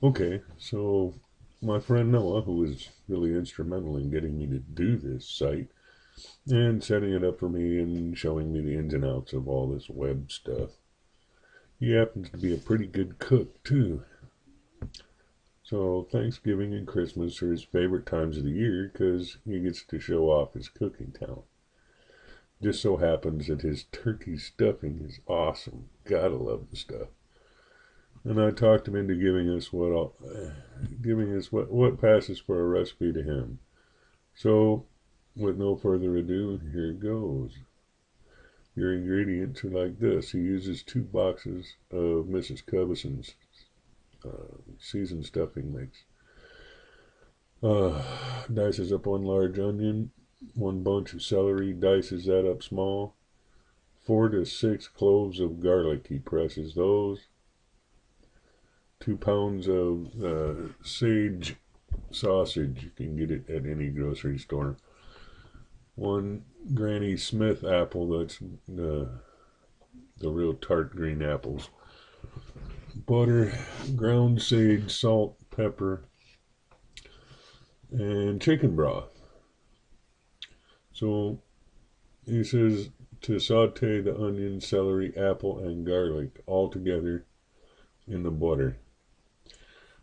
Okay, so my friend Noah, who was really instrumental in getting me to do this site and setting it up for me and showing me the ins and outs of all this web stuff, he happens to be a pretty good cook too. So Thanksgiving and Christmas are his favorite times of the year because he gets to show off his cooking talent. Just so happens that his turkey stuffing is awesome. Gotta love the stuff. And I talked him into giving us what passes for a recipe to him. So, with no further ado, here it goes. Your ingredients are like this. He uses 2 boxes of Mrs. Coveson's seasoned stuffing mix. Dices up 1 large onion, 1 bunch of celery, dices that up small. 4 to 6 cloves of garlic, he presses those. 2 pounds of sage sausage, you can get it at any grocery store. 1 Granny Smith apple, that's the real tart green apples. Butter, ground sage, salt, pepper, and chicken broth. So he says to saute the onion, celery, apple, and garlic all together in the butter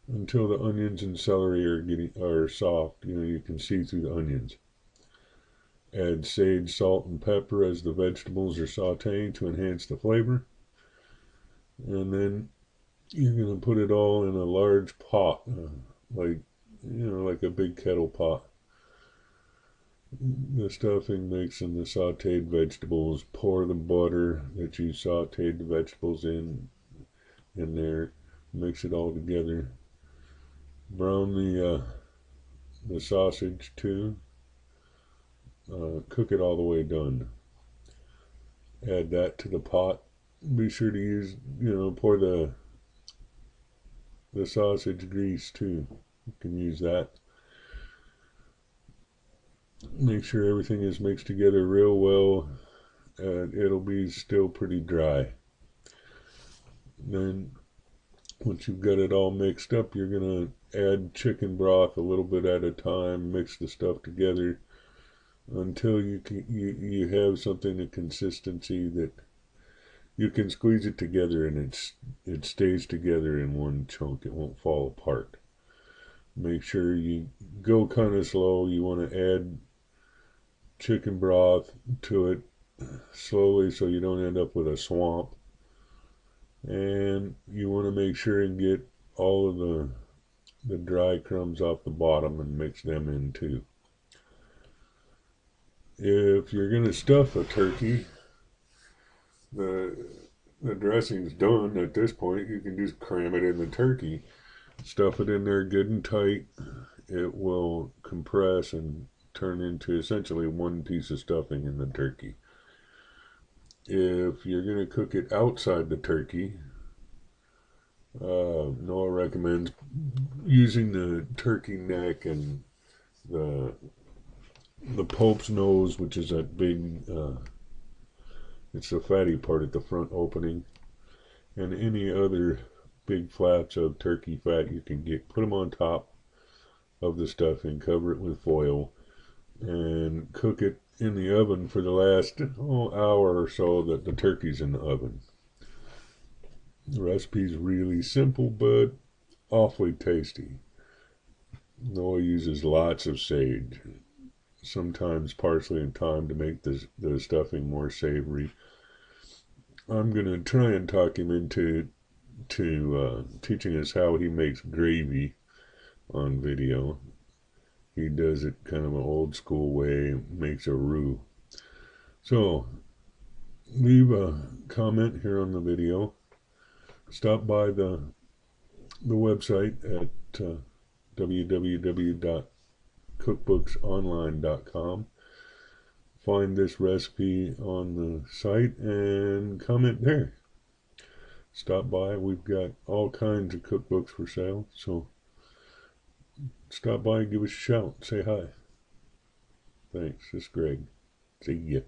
until the onions and celery are soft. You can see through the onions. Add sage, salt, and pepper as the vegetables are sauteing to enhance the flavor. And then you're going to put it all in a large pot, like a big kettle pot. The stuffing mix and the sauteed vegetables. Pour the butter that you sauteed the vegetables in there. Mix it all together. Brown the sausage too. Cook it all the way done. Add that to the pot. Be sure to pour the sausage grease too. You can use that. Make sure everything is mixed together real well. It'll be still pretty dry. Then once you've got it all mixed up, you're gonna add chicken broth a little bit at a time. Mix the stuff together until you have something of consistency that you can squeeze it together and it stays together in one chunk. It won't fall apart. Make sure you go kind of slow. You want to add chicken broth to it slowly so you don't end up with a swamp. And you want to make sure and get all of the dry crumbs off the bottom and mix them in too. If you're going to stuff a turkey, the dressing's done at this point. You can just cram it in the turkey, stuff it in there good and tight. It will compress and turn into essentially one piece of stuffing in the turkey. If you're going to cook it outside the turkey, Noah recommends using the turkey neck and the Pope's nose, which is that big, it's the fatty part at the front opening, and any other big flaps of turkey fat you can get. Put them on top of the stuffing, cover it with foil, and cook it in the oven for the last hour or so that the turkey's in the oven. The recipe's really simple but awfully tasty. Noah uses lots of sage, sometimes parsley and thyme to make the stuffing more savory. I'm going to try and talk him into teaching us how he makes gravy on video. He does it kind of an old school way, makes a roux. So leave a comment here on the video. Stop by the website at www.cookbooksonline.com. Find this recipe on the site and comment there. Stop by. We've got all kinds of cookbooks for sale, so stop by and give us a shout. Say hi. Thanks. This is Greg. See ya.